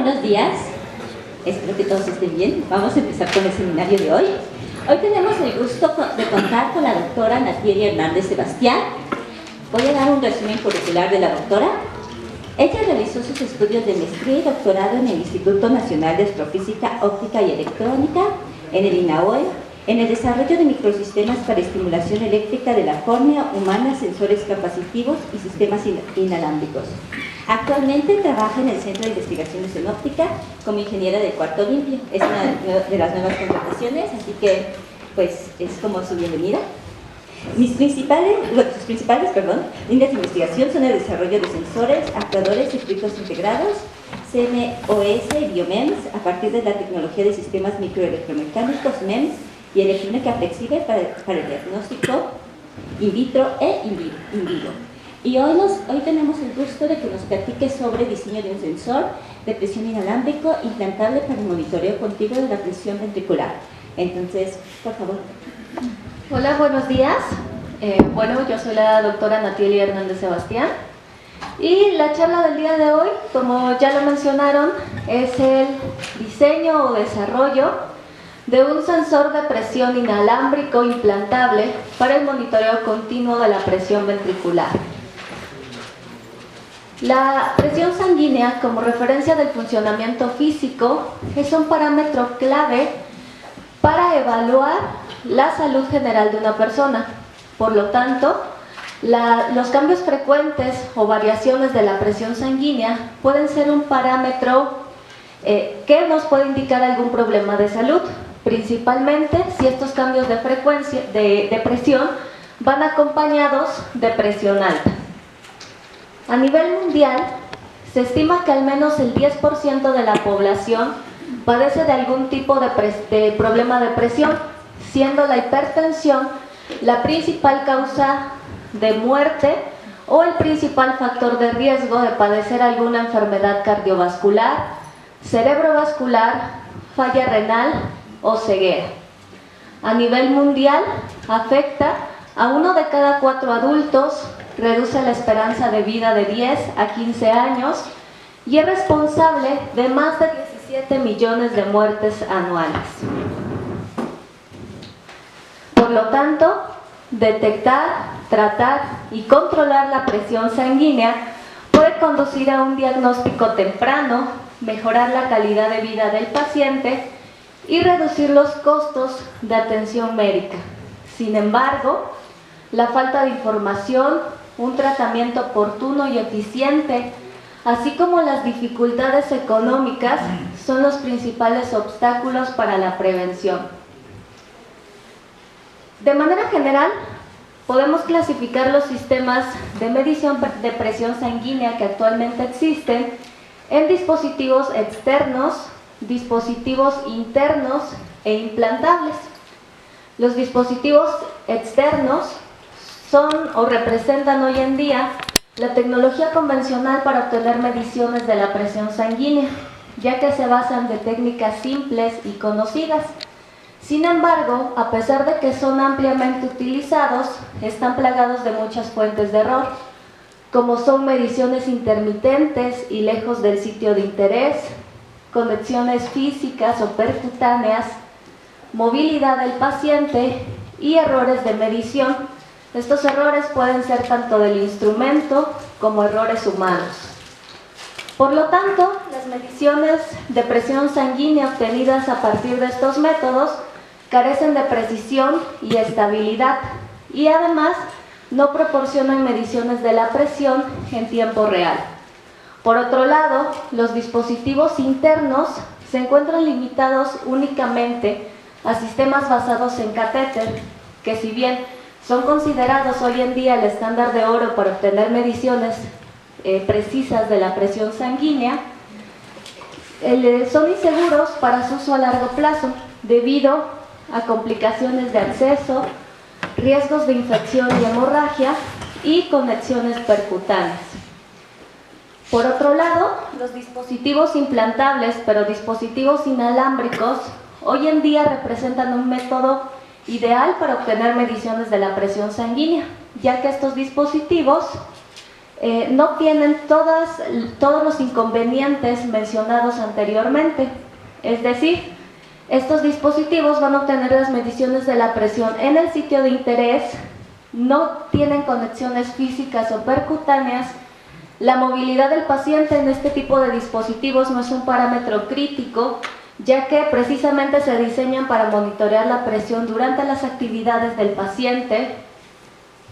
buenos días. Espero que todos estén bien. Vamos a empezar con el seminario de hoy. Hoy tenemos el gusto de contar con la doctora Natalia Hernández Sebastián. Voy a dar un resumen curricular de la doctora. Ella realizó sus estudios de maestría y doctorado en el Instituto Nacional de Astrofísica, Óptica y Electrónica, en el INAOE, en el desarrollo de microsistemas para estimulación eléctrica de la córnea humana, sensores capacitivos y sistemas inalámbricos. Actualmente trabaja en el Centro de Investigaciones en Óptica como ingeniera del cuarto limpio. Es una de las nuevas contrataciones, así que pues es como su bienvenida. Sus principales líneas de investigación son el desarrollo de sensores, actuadores, circuitos integrados, CMOS y BioMEMS a partir de la tecnología de sistemas microelectromecánicos MEMS y electrónica flexible para el diagnóstico in vitro e in vivo. Y hoy tenemos el gusto de que nos platique sobre el diseño de un sensor de presión inalámbrico implantable para el monitoreo continuo de la presión ventricular. Entonces, por favor. Hola, buenos días. Yo soy la doctora Natalia Hernández Sebastián y la charla del día de hoy, como ya lo mencionaron, es el diseño o desarrollo de un sensor de presión inalámbrico implantable para el monitoreo continuo de la presión ventricular. La presión sanguínea, como referencia del funcionamiento físico, es un parámetro clave para evaluar la salud general de una persona. Por lo tanto, los cambios frecuentes o variaciones de la presión sanguínea pueden ser un parámetro que nos puede indicar algún problema de salud, principalmente si estos cambios de frecuencia de presión van acompañados de presión alta. A nivel mundial, se estima que al menos el 10% de la población padece de algún tipo de problema de presión, siendo la hipertensión la principal causa de muerte o el principal factor de riesgo de padecer alguna enfermedad cardiovascular, cerebrovascular, falla renal o ceguera. A nivel mundial, afecta a 1 de cada 4 adultos, reduce la esperanza de vida de 10 a 15 años y es responsable de más de 17 millones de muertes anuales. Por lo tanto, detectar, tratar y controlar la presión sanguínea puede conducir a un diagnóstico temprano, mejorar la calidad de vida del paciente y reducir los costos de atención médica. Sin embargo, la falta de información, un tratamiento oportuno y eficiente, así como las dificultades económicas, son los principales obstáculos para la prevención. De manera general, podemos clasificar los sistemas de medición de presión sanguínea que actualmente existen en dispositivos externos, dispositivos internos e implantables. Los dispositivos externos son o representan hoy en día la tecnología convencional para obtener mediciones de la presión sanguínea, ya que se basan de técnicas simples y conocidas. Sin embargo, a pesar de que son ampliamente utilizados, están plagados de muchas fuentes de error, como son mediciones intermitentes y lejos del sitio de interés, conexiones físicas o percutáneas, movilidad del paciente y errores de medición. Estos errores pueden ser tanto del instrumento como errores humanos. Por lo tanto, las mediciones de presión sanguínea obtenidas a partir de estos métodos carecen de precisión y estabilidad y además no proporcionan mediciones de la presión en tiempo real. Por otro lado, los dispositivos internos se encuentran limitados únicamente a sistemas basados en catéter, que si bien son considerados hoy en día el estándar de oro para obtener mediciones precisas de la presión sanguínea, son inseguros para su uso a largo plazo debido a complicaciones de acceso, riesgos de infección y hemorragia y conexiones percutáneas. Por otro lado, los dispositivos implantables, pero dispositivos inalámbricos, hoy en día representan un método ideal para obtener mediciones de la presión sanguínea, ya que estos dispositivos no tienen todos los inconvenientes mencionados anteriormente. Es decir, estos dispositivos van a obtener las mediciones de la presión en el sitio de interés, no tienen conexiones físicas o percutáneas. La movilidad del paciente en este tipo de dispositivos no es un parámetro crítico, ya que precisamente se diseñan para monitorear la presión durante las actividades del paciente,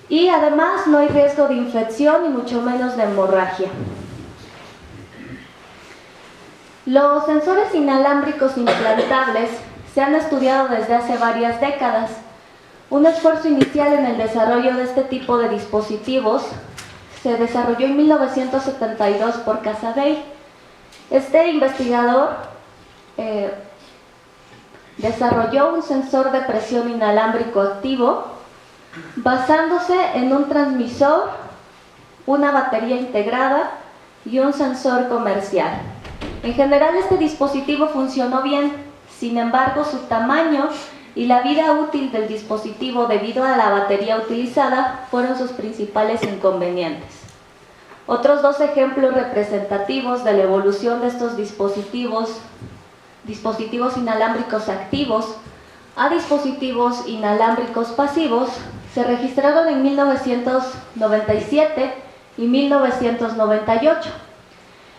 y además no hay riesgo de infección y mucho menos de hemorragia. Los sensores inalámbricos implantables se han estudiado desde hace varias décadas. Un esfuerzo inicial en el desarrollo de este tipo de dispositivos se desarrolló en 1972 por Casadei. Este investigador desarrolló un sensor de presión inalámbrico activo basándose en un transmisor, una batería integrada y un sensor comercial. En general este dispositivo funcionó bien, sin embargo su tamaño y la vida útil del dispositivo debido a la batería utilizada fueron sus principales inconvenientes. Otros dos ejemplos representativos de la evolución de estos dispositivos inalámbricos activos a dispositivos inalámbricos pasivos se registraron en 1997 y 1998.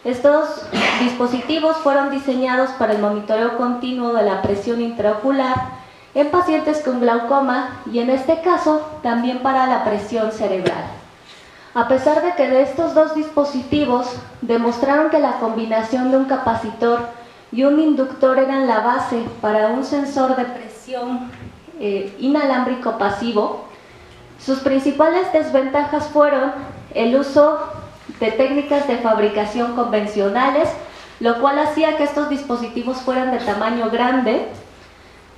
Estos dispositivos fueron diseñados para el monitoreo continuo de la presión intraocular en pacientes con glaucoma y en este caso también para la presión cerebral. A pesar de que de estos dos dispositivos demostraron que la combinación de un capacitor y un inductor eran la base para un sensor de presión inalámbrico pasivo, sus principales desventajas fueron el uso de técnicas de fabricación convencionales, lo cual hacía que estos dispositivos fueran de tamaño grande,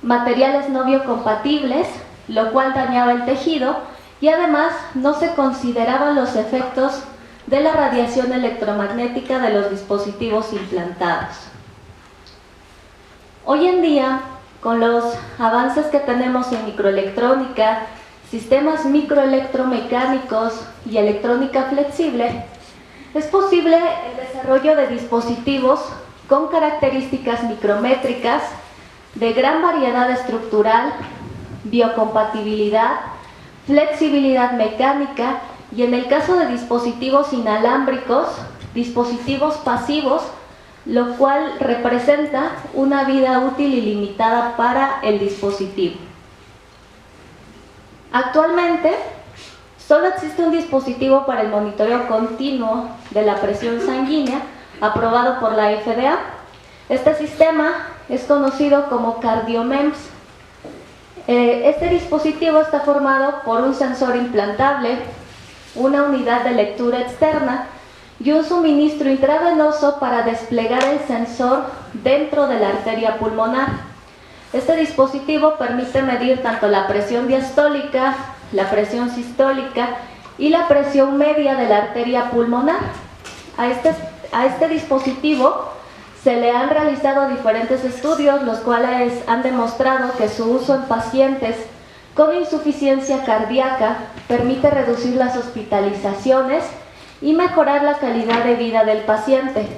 materiales no biocompatibles, lo cual dañaba el tejido, y además no se consideraban los efectos de la radiación electromagnética de los dispositivos implantados. Hoy en día, con los avances que tenemos en microelectrónica, sistemas microelectromecánicos y electrónica flexible, es posible el desarrollo de dispositivos con características micrométricas de gran variedad estructural, biocompatibilidad, flexibilidad mecánica y, en el caso de dispositivos inalámbricos, dispositivos pasivos, lo cual representa una vida útil ilimitada para el dispositivo. Actualmente, solo existe un dispositivo para el monitoreo continuo de la presión sanguínea aprobado por la FDA. Este sistema es conocido como CardioMEMS. Este dispositivo está formado por un sensor implantable, una unidad de lectura externa y un suministro intravenoso para desplegar el sensor dentro de la arteria pulmonar. Este dispositivo permite medir tanto la presión diastólica, la presión sistólica y la presión media de la arteria pulmonar. A este dispositivo se le han realizado diferentes estudios, los cuales han demostrado que su uso en pacientes con insuficiencia cardíaca permite reducir las hospitalizaciones y mejorar la calidad de vida del paciente.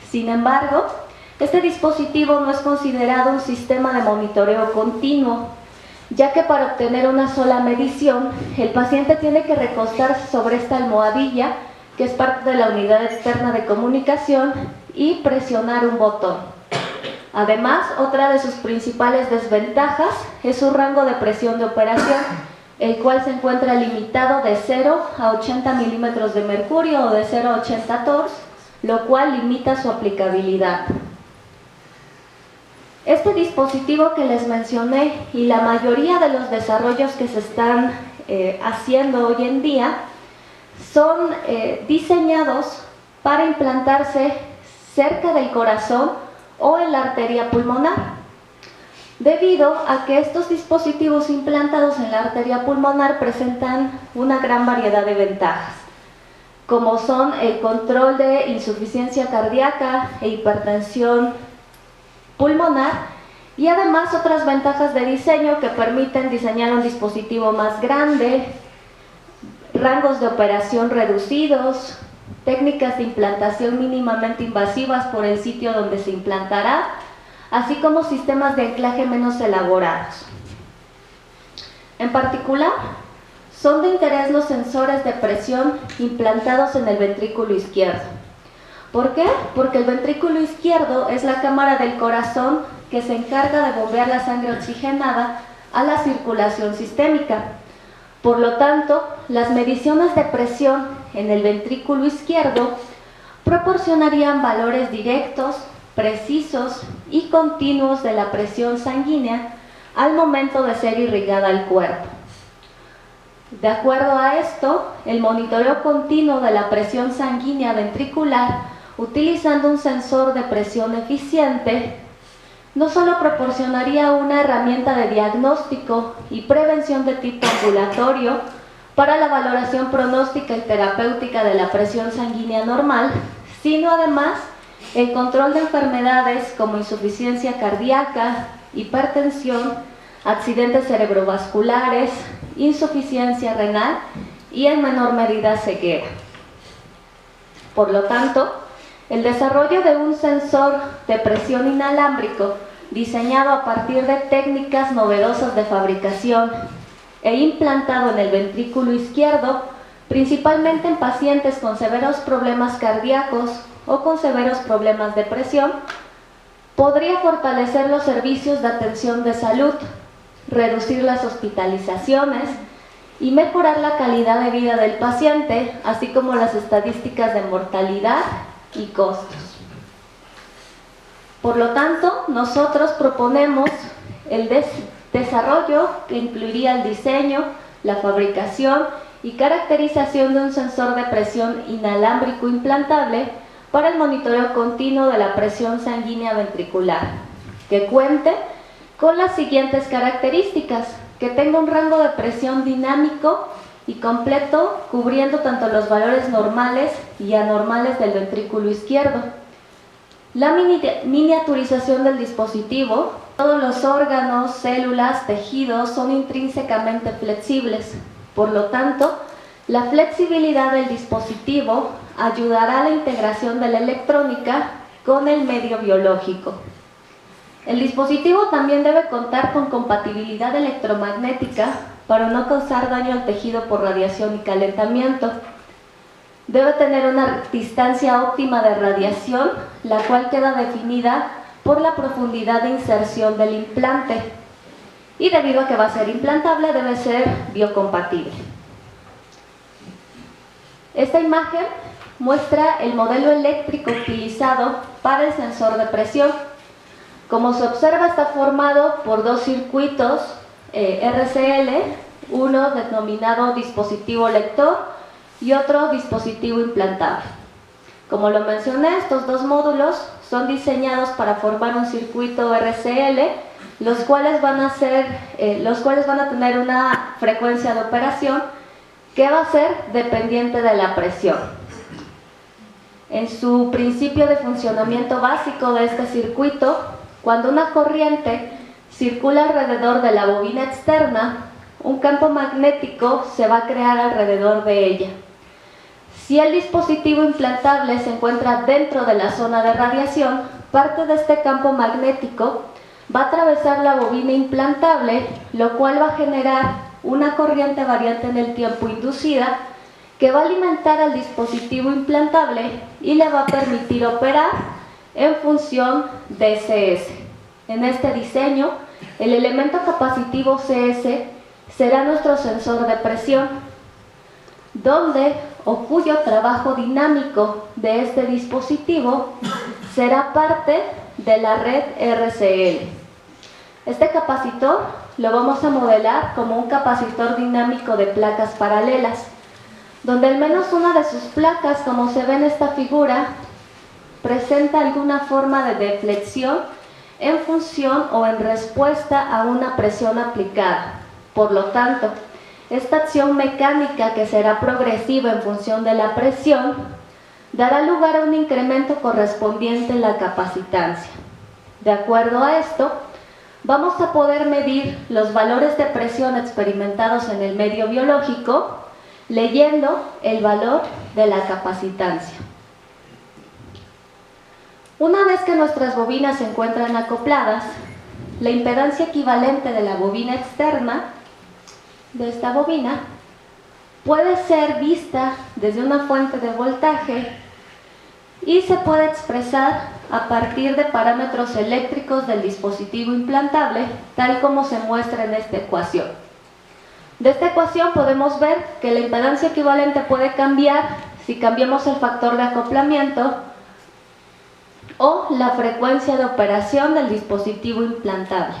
Sin embargo, este dispositivo no es considerado un sistema de monitoreo continuo, ya que para obtener una sola medición, el paciente tiene que recostarse sobre esta almohadilla, que es parte de la unidad externa de comunicación, y presionar un botón. Además, otra de sus principales desventajas es su rango de presión de operación, el cual se encuentra limitado de 0 a 80 milímetros de mercurio o de 0 a 80 torrs, lo cual limita su aplicabilidad. Este dispositivo que les mencioné y la mayoría de los desarrollos que se están haciendo hoy en día son diseñados para implantarse cerca del corazón o en la arteria pulmonar, debido a que estos dispositivos implantados en la arteria pulmonar presentan una gran variedad de ventajas, como son el control de insuficiencia cardíaca e hipertensión pulmonar, y además otras ventajas de diseño que permiten diseñar un dispositivo más grande, rangos de operación reducidos, técnicas de implantación mínimamente invasivas por el sitio donde se implantará, así como sistemas de anclaje menos elaborados. En particular, son de interés los sensores de presión implantados en el ventrículo izquierdo. ¿Por qué? Porque el ventrículo izquierdo es la cámara del corazón que se encarga de bombear la sangre oxigenada a la circulación sistémica. Por lo tanto, las mediciones de presión en el ventrículo izquierdo proporcionarían valores directos, precisos y continuos de la presión sanguínea al momento de ser irrigada al cuerpo. De acuerdo a esto, el monitoreo continuo de la presión sanguínea ventricular, utilizando un sensor de presión eficiente, no solo proporcionaría una herramienta de diagnóstico y prevención de tipo ambulatorio para la valoración pronóstica y terapéutica de la presión sanguínea normal, sino además el control de enfermedades como insuficiencia cardíaca, hipertensión, accidentes cerebrovasculares, insuficiencia renal y en menor medida ceguera. Por lo tanto, el desarrollo de un sensor de presión inalámbrico diseñado a partir de técnicas novedosas de fabricación e implantado en el ventrículo izquierdo, principalmente en pacientes con severos problemas cardíacos o con severos problemas de presión, podría fortalecer los servicios de atención de salud, reducir las hospitalizaciones y mejorar la calidad de vida del paciente, así como las estadísticas de mortalidad y costos. Por lo tanto, nosotros proponemos el desarrollo que incluiría el diseño, la fabricación y caracterización de un sensor de presión inalámbrico implantable para el monitoreo continuo de la presión sanguínea ventricular, que cuente con las siguientes características: que tenga un rango de presión dinámico y completo, cubriendo tanto los valores normales y anormales del ventrículo izquierdo. La miniaturización del dispositivo: todos los órganos, células, tejidos son intrínsecamente flexibles. Por lo tanto, la flexibilidad del dispositivo ayudará a la integración de la electrónica con el medio biológico. El dispositivo también debe contar con compatibilidad electromagnética para no causar daño al tejido por radiación y calentamiento. Debe tener una distancia óptima de radiación, la cual queda definida por la profundidad de inserción del implante. Y debido a que va a ser implantable, debe ser biocompatible. Esta imagen muestra el modelo eléctrico utilizado para el sensor de presión. Como se observa, está formado por dos circuitos RCL, uno denominado dispositivo lector y otro dispositivo implantable. Como lo mencioné, estos dos módulos son diseñados para formar un circuito RCL, los cuales van a tener una frecuencia de operación que va a ser dependiente de la presión. En su principio de funcionamiento básico de este circuito, cuando una corriente circula alrededor de la bobina externa, un campo magnético se va a crear alrededor de ella. Si el dispositivo implantable se encuentra dentro de la zona de radiación, parte de este campo magnético va a atravesar la bobina implantable, lo cual va a generar una corriente variante en el tiempo inducida que va a alimentar al dispositivo implantable y le va a permitir operar en función de CS. En este diseño, el elemento capacitivo CS será nuestro sensor de presión, donde o cuyo trabajo dinámico de este dispositivo será parte de la red RCL. Este capacitor lo vamos a modelar como un capacitor dinámico de placas paralelas, donde al menos una de sus placas, como se ve en esta figura, presenta alguna forma de deflexión en función o en respuesta a una presión aplicada. Por lo tanto, esta acción mecánica, que será progresiva en función de la presión, dará lugar a un incremento correspondiente en la capacitancia. De acuerdo a esto, vamos a poder medir los valores de presión experimentados en el medio biológico, leyendo el valor de la capacitancia. Una vez que nuestras bobinas se encuentran acopladas, la impedancia equivalente de la bobina externa, de esta bobina, puede ser vista desde una fuente de voltaje y se puede expresar a partir de parámetros eléctricos del dispositivo implantable, tal como se muestra en esta ecuación. De esta ecuación podemos ver que la impedancia equivalente puede cambiar si cambiamos el factor de acoplamiento o la frecuencia de operación del dispositivo implantable.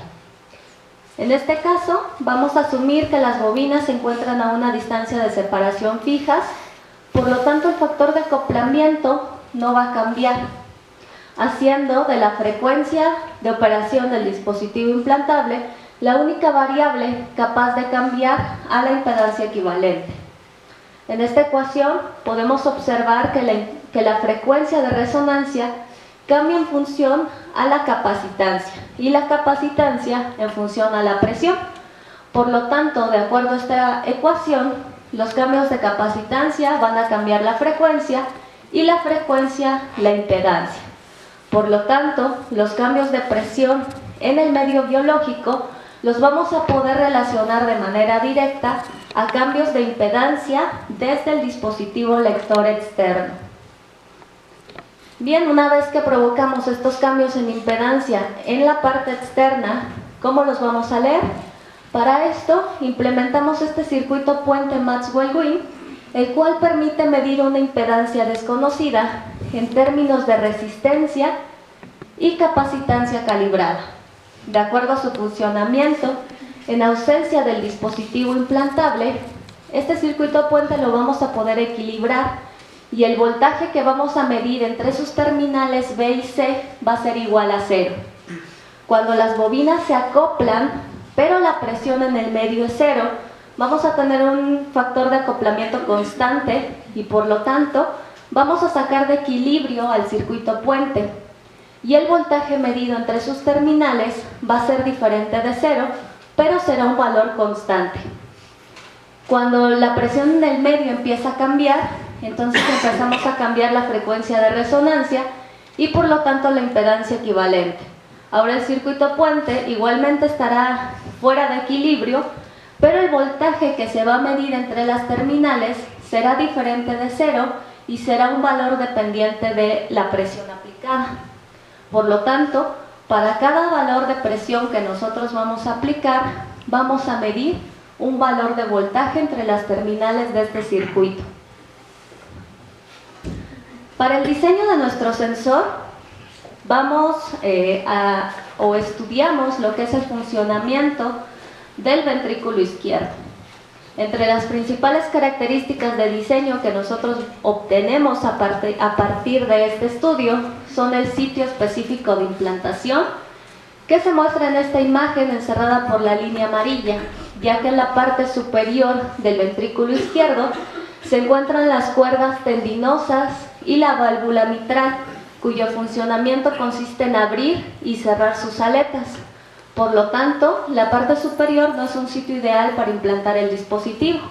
En este caso, vamos a asumir que las bobinas se encuentran a una distancia de separación fijas, por lo tanto el factor de acoplamiento no va a cambiar, haciendo de la frecuencia de operación del dispositivo implantable la única variable capaz de cambiar a la impedancia equivalente. En esta ecuación podemos observar que la frecuencia de resonancia cambia en función a la capacitancia y la capacitancia en función a la presión. Por lo tanto, de acuerdo a esta ecuación, los cambios de capacitancia van a cambiar la frecuencia y la frecuencia la impedancia. Por lo tanto, los cambios de presión en el medio biológico los vamos a poder relacionar de manera directa a cambios de impedancia desde el dispositivo lector externo. Bien, una vez que provocamos estos cambios en impedancia en la parte externa, ¿cómo los vamos a leer? Para esto implementamos este circuito puente Maxwell-Wien, el cual permite medir una impedancia desconocida en términos de resistencia y capacitancia calibrada. De acuerdo a su funcionamiento, en ausencia del dispositivo implantable, este circuito puente lo vamos a poder equilibrar y el voltaje que vamos a medir entre sus terminales B y C va a ser igual a 0. Cuando las bobinas se acoplan, pero la presión en el medio es 0, vamos a tener un factor de acoplamiento constante y por lo tanto vamos a sacar de equilibrio al circuito puente y el voltaje medido entre sus terminales va a ser diferente de 0, pero será un valor constante. Cuando la presión en el medio empieza a cambiar, entonces empezamos a cambiar la frecuencia de resonancia y por lo tanto la impedancia equivalente. Ahora el circuito puente igualmente estará fuera de equilibrio, pero el voltaje que se va a medir entre las terminales será diferente de 0 y será un valor dependiente de la presión aplicada. Por lo tanto, para cada valor de presión que nosotros vamos a aplicar, vamos a medir un valor de voltaje entre las terminales de este circuito. Para el diseño de nuestro sensor, vamos estudiamos lo que es el funcionamiento del ventrículo izquierdo. Entre las principales características de diseño que nosotros obtenemos a partir de este estudio son el sitio específico de implantación, que se muestra en esta imagen encerrada por la línea amarilla, ya que en la parte superior del ventrículo izquierdo se encuentran las cuerdas tendinosas y la válvula mitral, cuyo funcionamiento consiste en abrir y cerrar sus aletas. Por lo tanto, la parte superior no es un sitio ideal para implantar el dispositivo.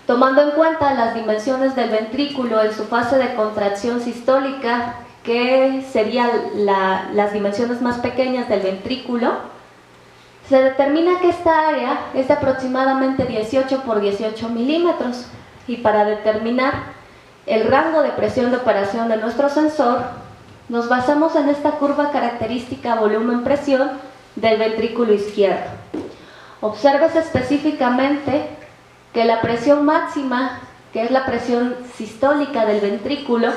Tomando en cuenta las dimensiones del ventrículo en su fase de contracción sistólica, que serían las dimensiones más pequeñas del ventrículo, se determina que esta área es de aproximadamente 18 por 18 milímetros. Y para determinar el rango de presión de operación de nuestro sensor, nos basamos en esta curva característica volumen-presión del ventrículo izquierdo. Obsérvese específicamente que la presión máxima, que es la presión sistólica del ventrículo,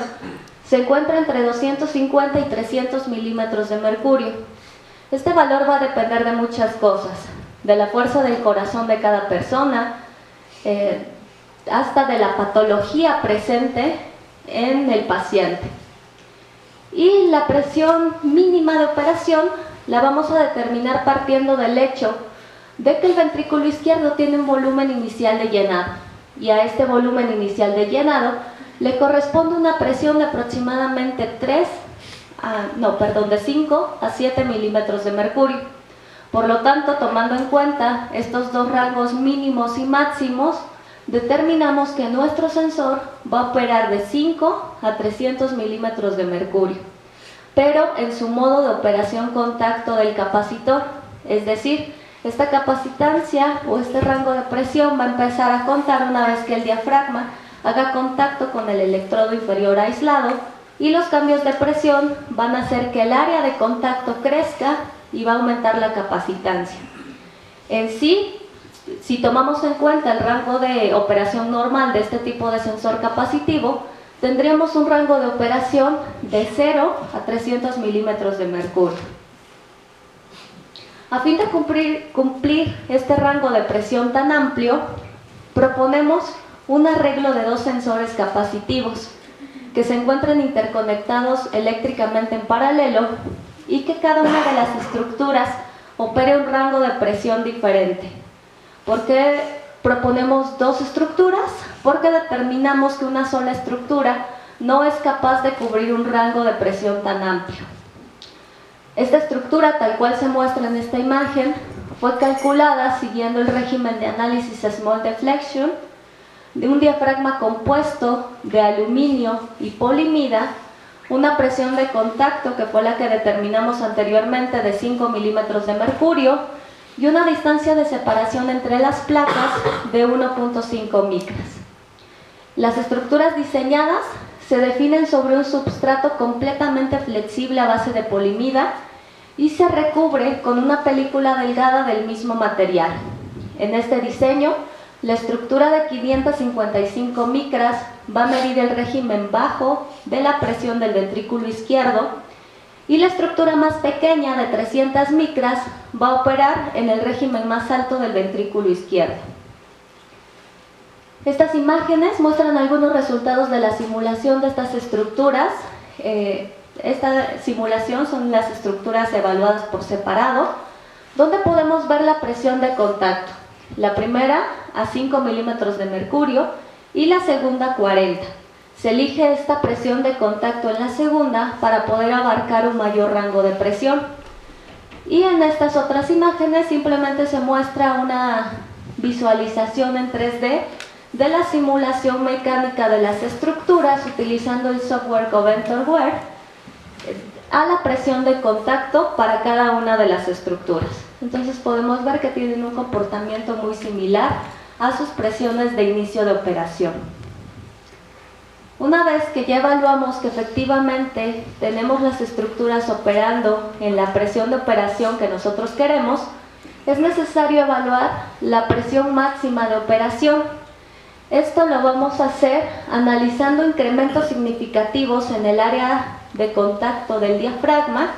se encuentra entre 250 y 300 milímetros de mercurio. Este valor va a depender de muchas cosas, de la fuerza del corazón de cada persona, hasta de la patología presente en el paciente. Y la presión mínima de operación la vamos a determinar partiendo del hecho de que el ventrículo izquierdo tiene un volumen inicial de llenado, y a este volumen inicial de llenado le corresponde una presión de aproximadamente de 5 a 7 milímetros de mercurio. Por lo tanto, tomando en cuenta estos dos rangos mínimos y máximos, determinamos que nuestro sensor va a operar de 5 a 300 milímetros de mercurio, pero en su modo de operación contacto del capacitor, es decir, esta capacitancia o este rango de presión va a empezar a contar una vez que el diafragma haga contacto con el electrodo inferior aislado, y los cambios de presión van a hacer que el área de contacto crezca y va a aumentar la capacitancia. En sí, si tomamos en cuenta el rango de operación normal de este tipo de sensor capacitivo, tendríamos un rango de operación de 0 a 300 milímetros de mercurio. A fin de cumplir este rango de presión tan amplio, proponemos un arreglo de dos sensores capacitivos que se encuentren interconectados eléctricamente en paralelo y que cada una de las estructuras opere un rango de presión diferente. ¿Por qué proponemos dos estructuras? Porque determinamos que una sola estructura no es capaz de cubrir un rango de presión tan amplio. Esta estructura, tal cual se muestra en esta imagen, fue calculada siguiendo el régimen de análisis Small Deflection de un diafragma compuesto de aluminio y polimida, una presión de contacto que fue la que determinamos anteriormente de 5 milímetros de mercurio y una distancia de separación entre las placas de 1.5 micras. Las estructuras diseñadas se definen sobre un substrato completamente flexible a base de polimida y se recubre con una película delgada del mismo material. En este diseño, la estructura de 555 micras va a medir el régimen bajo de la presión del ventrículo izquierdo y la estructura más pequeña de 300 micras va a operar en el régimen más alto del ventrículo izquierdo. Estas imágenes muestran algunos resultados de la simulación de estas estructuras. Esta simulación son las estructuras evaluadas por separado, donde podemos ver la presión de contacto. La primera a 5 milímetros de mercurio y la segunda 40. Se elige esta presión de contacto en la segunda para poder abarcar un mayor rango de presión. Y en estas otras imágenes simplemente se muestra una visualización en 3D de la simulación mecánica de las estructuras utilizando el software Coventor-Ware a la presión de contacto para cada una de las estructuras. Entonces podemos ver que tienen un comportamiento muy similar a sus presiones de inicio de operación. Una vez que ya evaluamos que efectivamente tenemos las estructuras operando en la presión de operación que nosotros queremos, es necesario evaluar la presión máxima de operación. Esto lo vamos a hacer analizando incrementos significativos en el área de contacto del diafragma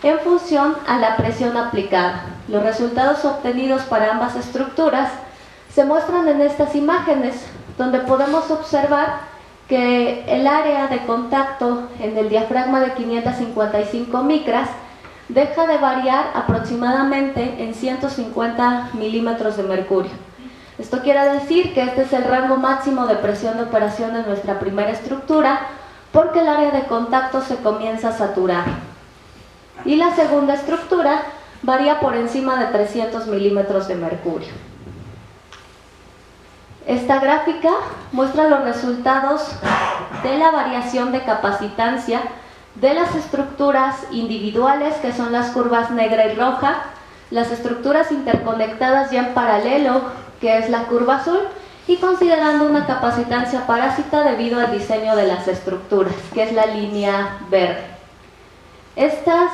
en función a la presión aplicada. Los resultados obtenidos para ambas estructuras se muestran en estas imágenes, donde podemos observar que el área de contacto en el diafragma de 555 micras deja de variar aproximadamente en 150 milímetros de mercurio. Esto quiere decir que este es el rango máximo de presión de operación de nuestra primera estructura, porque el área de contacto se comienza a saturar. Y la segunda estructura varía por encima de 300 milímetros de mercurio. Esta gráfica muestra los resultados de la variación de capacitancia de las estructuras individuales, que son las curvas negra y roja, las estructuras interconectadas ya en paralelo, que es la curva azul, y considerando una capacitancia parásita debido al diseño de las estructuras, que es la línea verde. Estas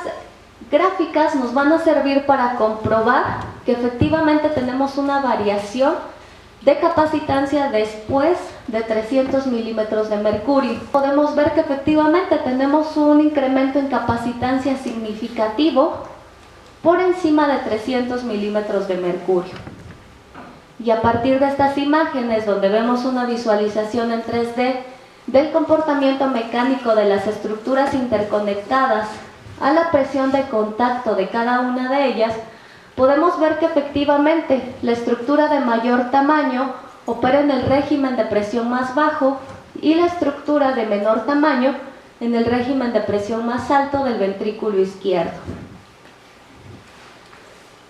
gráficas nos van a servir para comprobar que efectivamente tenemos una variación de capacitancia después de 300 milímetros de mercurio. Podemos ver que efectivamente tenemos un incremento en capacitancia significativo por encima de 300 milímetros de mercurio. Y a partir de estas imágenes, donde vemos una visualización en 3D del comportamiento mecánico de las estructuras interconectadas a la presión de contacto de cada una de ellas, podemos ver que efectivamente la estructura de mayor tamaño opera en el régimen de presión más bajo y la estructura de menor tamaño en el régimen de presión más alto del ventrículo izquierdo.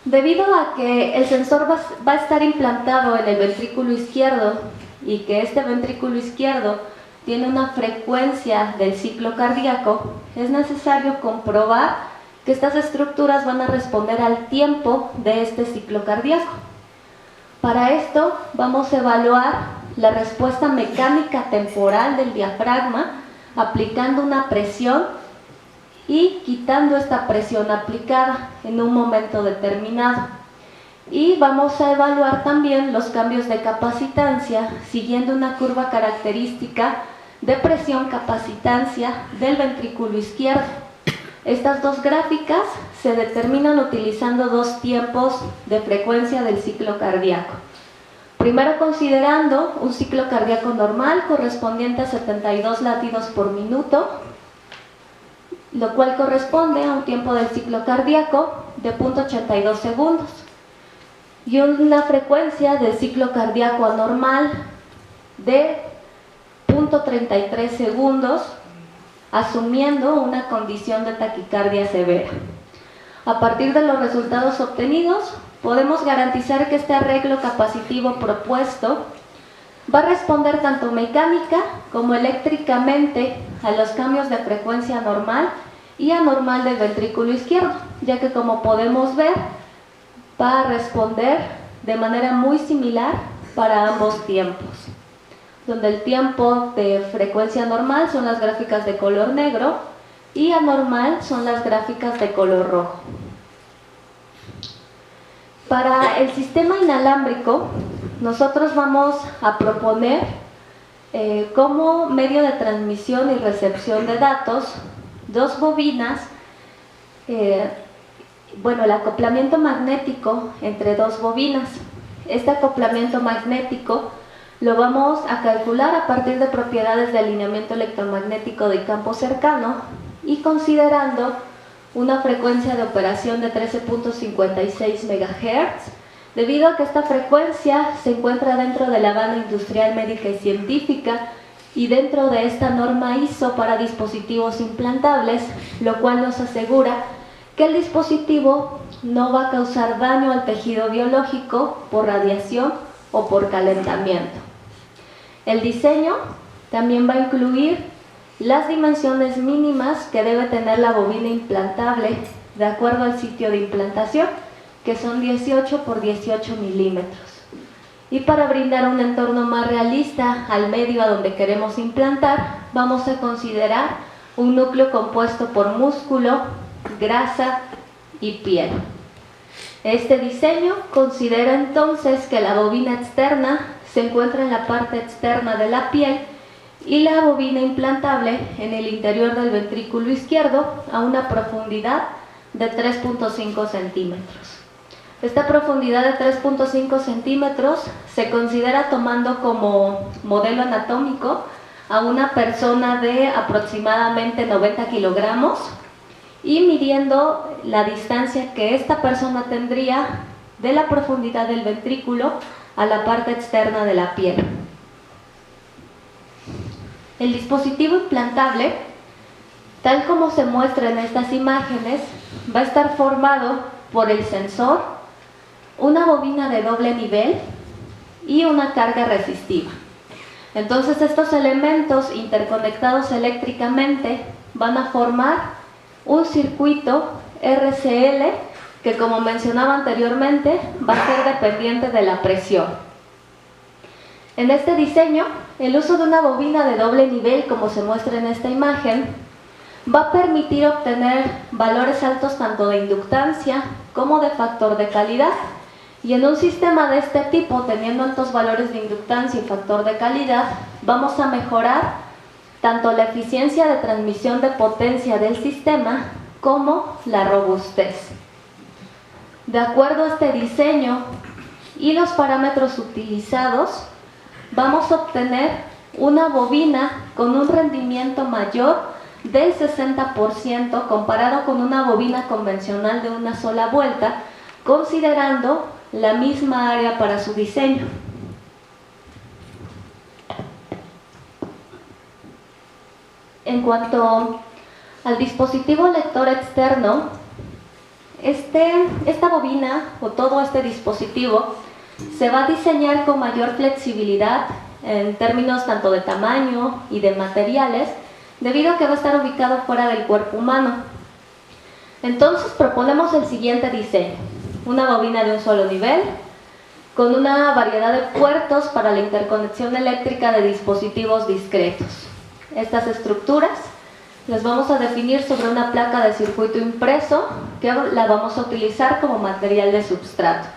Debido a que el sensor va a estar implantado en el ventrículo izquierdo y que este ventrículo izquierdo tiene una frecuencia del ciclo cardíaco, es necesario comprobar que estas estructuras van a responder al tiempo de este ciclo cardíaco. Para esto vamos a evaluar la respuesta mecánica temporal del diafragma aplicando una presión y quitando esta presión aplicada en un momento determinado. Y vamos a evaluar también los cambios de capacitancia siguiendo una curva característica de presión-capacitancia del ventrículo izquierdo. Estas dos gráficas se determinan utilizando dos tiempos de frecuencia del ciclo cardíaco. Primero considerando un ciclo cardíaco normal correspondiente a 72 latidos por minuto, lo cual corresponde a un tiempo del ciclo cardíaco de 0.82 segundos. Y una frecuencia del ciclo cardíaco anormal de 0.33 segundos, asumiendo una condición de taquicardia severa. A partir de los resultados obtenidos, podemos garantizar que este arreglo capacitivo propuesto va a responder tanto mecánica como eléctricamente a los cambios de frecuencia normal y anormal del ventrículo izquierdo, ya que como podemos ver, va a responder de manera muy similar para ambos tiempos, donde el tiempo de frecuencia normal son las gráficas de color negro y anormal son las gráficas de color rojo. Para el sistema inalámbrico, nosotros vamos a proponer como medio de transmisión y recepción de datos dos bobinas, el acoplamiento magnético entre dos bobinas. Este acoplamiento magnético lo vamos a calcular a partir de propiedades de alineamiento electromagnético de campo cercano y considerando una frecuencia de operación de 13.56 MHz, debido a que esta frecuencia se encuentra dentro de la banda industrial médica y científica y dentro de esta norma ISO para dispositivos implantables, lo cual nos asegura que el dispositivo no va a causar daño al tejido biológico por radiación o por calentamiento. El diseño también va a incluir las dimensiones mínimas que debe tener la bobina implantable de acuerdo al sitio de implantación, que son 18 por 18 milímetros. Y para brindar un entorno más realista al medio a donde queremos implantar, vamos a considerar un núcleo compuesto por músculo, grasa y piel. Este diseño considera entonces que la bobina externa se encuentra en la parte externa de la piel y la bobina implantable en el interior del ventrículo izquierdo a una profundidad de 3.5 centímetros. Esta profundidad de 3.5 centímetros se considera tomando como modelo anatómico a una persona de aproximadamente 90 kilogramos y midiendo la distancia que esta persona tendría de la profundidad del ventrículo a la parte externa de la piel. El dispositivo implantable, tal como se muestra en estas imágenes, va a estar formado por el sensor, una bobina de doble nivel y una carga resistiva. Entonces estos elementos interconectados eléctricamente van a formar un circuito RCL que, como mencionaba anteriormente, va a ser dependiente de la presión. En este diseño, el uso de una bobina de doble nivel, como se muestra en esta imagen, va a permitir obtener valores altos tanto de inductancia como de factor de calidad. Y en un sistema de este tipo, teniendo altos valores de inductancia y factor de calidad, vamos a mejorar tanto la eficiencia de transmisión de potencia del sistema como la robustez. De acuerdo a este diseño y los parámetros utilizados, vamos a obtener una bobina con un rendimiento mayor del 60% comparado con una bobina convencional de una sola vuelta, considerando la misma área para su diseño. En cuanto al dispositivo lector externo, esta bobina o todo este dispositivo se va a diseñar con mayor flexibilidad en términos tanto de tamaño y de materiales, debido a que va a estar ubicado fuera del cuerpo humano. Entonces proponemos el siguiente diseño: una bobina de un solo nivel, con una variedad de puertos para la interconexión eléctrica de dispositivos discretos. Estas estructuras las vamos a definir sobre una placa de circuito impreso que la vamos a utilizar como material de substrato.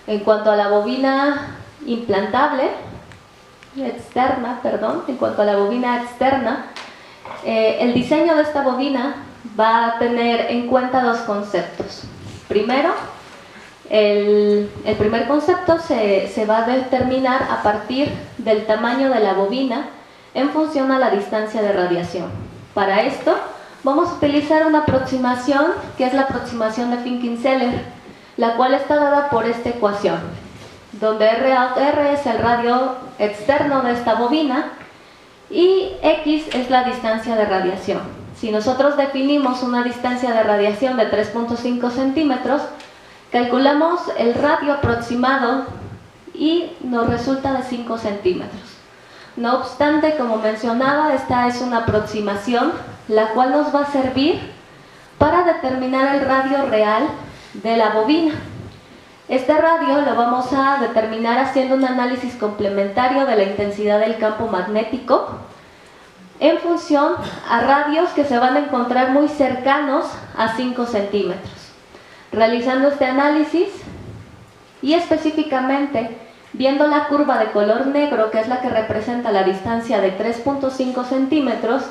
En cuanto a la bobina externa, el diseño de esta bobina va a tener en cuenta dos conceptos. Primero, el primer concepto se va a determinar a partir del tamaño de la bobina en función a la distancia de radiación. Para esto vamos a utilizar una aproximación que es la aproximación de Finkeln-Zeller, la cual está dada por esta ecuación, donde R es el radio externo de esta bobina y X es la distancia de radiación. Si nosotros definimos una distancia de radiación de 3.5 centímetros, calculamos el radio aproximado y nos resulta de 5 centímetros. No obstante, como mencionaba, esta es una aproximación la cual nos va a servir para determinar el radio real de la bobina. Este radio lo vamos a determinar haciendo un análisis complementario de la intensidad del campo magnético en función a radios que se van a encontrar muy cercanos a 5 centímetros. Realizando este análisis y específicamente viendo la curva de color negro, que es la que representa la distancia de 3.5 centímetros,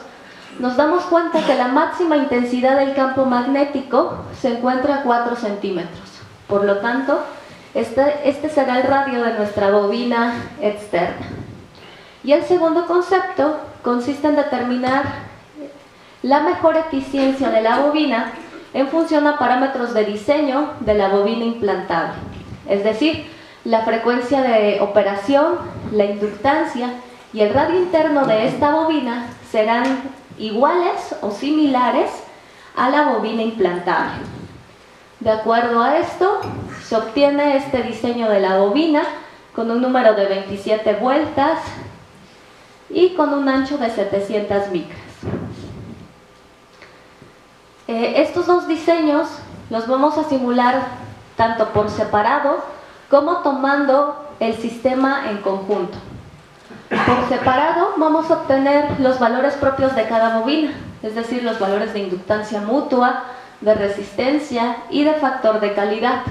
nos damos cuenta que la máxima intensidad del campo magnético se encuentra a 4 centímetros. Por lo tanto, este será el radio de nuestra bobina externa. Y el segundo concepto consiste en determinar la mejor eficiencia de la bobina en función a parámetros de diseño de la bobina implantable. Es decir, la frecuencia de operación, la inductancia y el radio interno de esta bobina serán iguales o similares a la bobina implantable. De acuerdo a esto, se obtiene este diseño de la bobina con un número de 27 vueltas y con un ancho de 700 micras. Estos dos diseños los vamos a simular tanto por separado como tomando el sistema en conjunto. Por separado vamos a obtener los valores propios de cada bobina, es decir, los valores de inductancia mutua, de resistencia y de factor de calidad.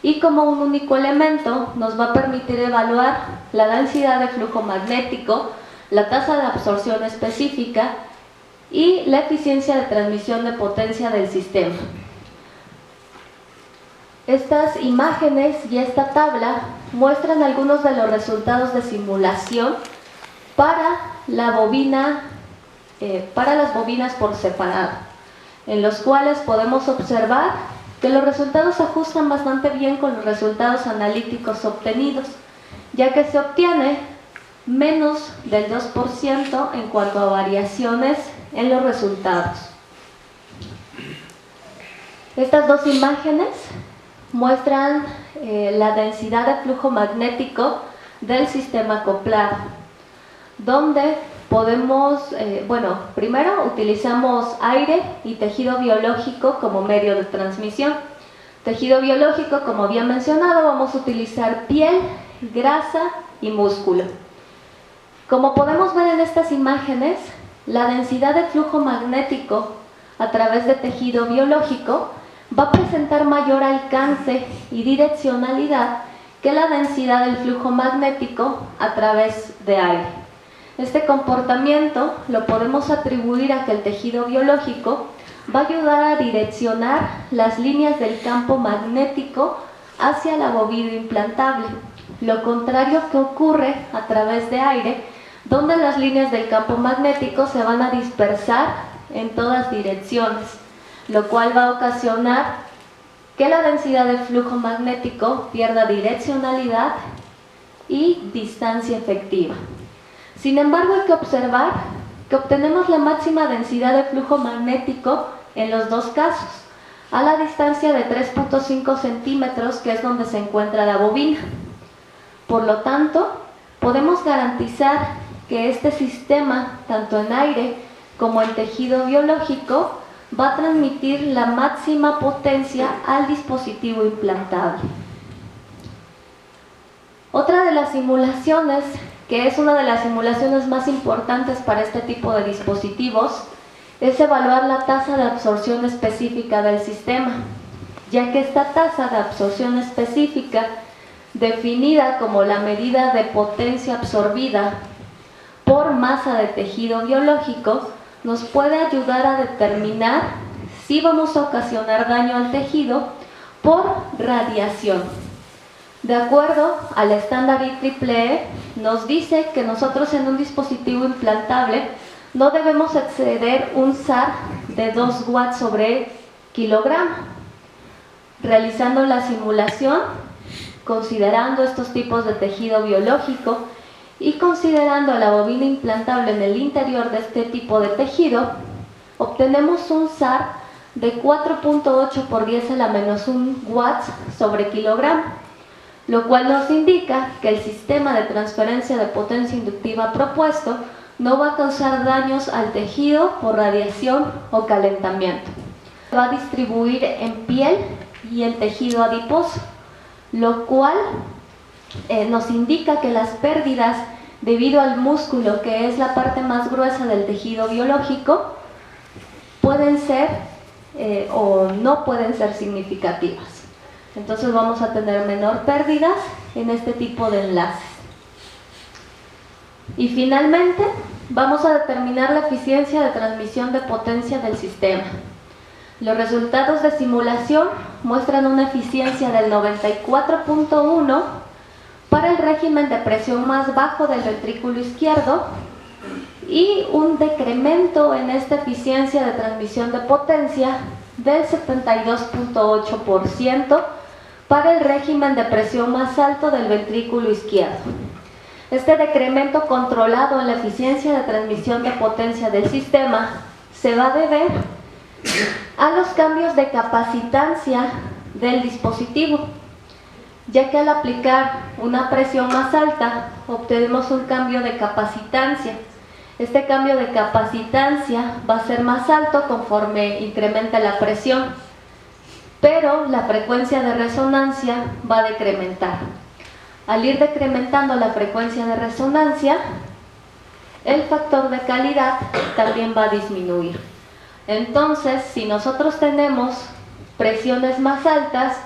Y como un único elemento nos va a permitir evaluar la densidad de flujo magnético, la tasa de absorción específica y la eficiencia de transmisión de potencia del sistema. Estas imágenes y esta tabla muestran algunos de los resultados de simulación para las bobinas por separado, en los cuales podemos observar que los resultados se ajustan bastante bien con los resultados analíticos obtenidos, ya que se obtiene menos del 2% en cuanto a variaciones en los resultados. Estas dos imágenes muestran la densidad de flujo magnético del sistema acoplado, donde podemos, primero utilizamos aire y tejido biológico como medio de transmisión. Tejido biológico, como había mencionado, vamos a utilizar piel, grasa y músculo. Como podemos ver en estas imágenes, la densidad de flujo magnético a través de tejido biológico va a presentar mayor alcance y direccionalidad que la densidad del flujo magnético a través de aire. Este comportamiento lo podemos atribuir a que el tejido biológico va a ayudar a direccionar las líneas del campo magnético hacia la bobina implantable, lo contrario que ocurre a través de aire, donde las líneas del campo magnético se van a dispersar en todas direcciones, lo cual va a ocasionar que la densidad del flujo magnético pierda direccionalidad y distancia efectiva. Sin embargo, hay que observar que obtenemos la máxima densidad de flujo magnético en los dos casos, a la distancia de 3.5 centímetros, que es donde se encuentra la bobina. Por lo tanto, podemos garantizar que este sistema, tanto en aire como en tejido biológico, va a transmitir la máxima potencia al dispositivo implantable. Otra de las simulaciones, que es una de las simulaciones más importantes para este tipo de dispositivos, es evaluar la tasa de absorción específica del sistema, ya que esta tasa de absorción específica, definida como la medida de potencia absorbida por masa de tejido biológico, nos puede ayudar a determinar si vamos a ocasionar daño al tejido por radiación. De acuerdo al estándar IEEE, nos dice que nosotros en un dispositivo implantable no debemos exceder un SAR de 2 watts sobre kilogramo. Realizando la simulación, considerando estos tipos de tejido biológico y considerando la bobina implantable en el interior de este tipo de tejido, obtenemos un SAR de 4.8 por 10 a la menos 1 watts sobre kilogramo, lo cual nos indica que el sistema de transferencia de potencia inductiva propuesto no va a causar daños al tejido por radiación o calentamiento. Va a distribuir en piel y en tejido adiposo, lo cual nos indica que las pérdidas debido al músculo, que es la parte más gruesa del tejido biológico, pueden ser o no pueden ser significativas. Entonces vamos a tener menor pérdidas en este tipo de enlaces. Y finalmente vamos a determinar la eficiencia de transmisión de potencia del sistema. Los resultados de simulación muestran una eficiencia del 94.1 para el régimen de presión más bajo del ventrículo izquierdo y un decremento en esta eficiencia de transmisión de potencia del 72.8% para el régimen de presión más alto del ventrículo izquierdo. Este decremento controlado en la eficiencia de transmisión de potencia del sistema se va a deber a los cambios de capacitancia del dispositivo, ya que al aplicar una presión más alta obtenemos un cambio de capacitancia. Este cambio de capacitancia va a ser más alto conforme incrementa la presión, pero la frecuencia de resonancia va a decrementar. Al ir decrementando la frecuencia de resonancia, el factor de calidad también va a disminuir. Entonces, si nosotros tenemos presiones más altas,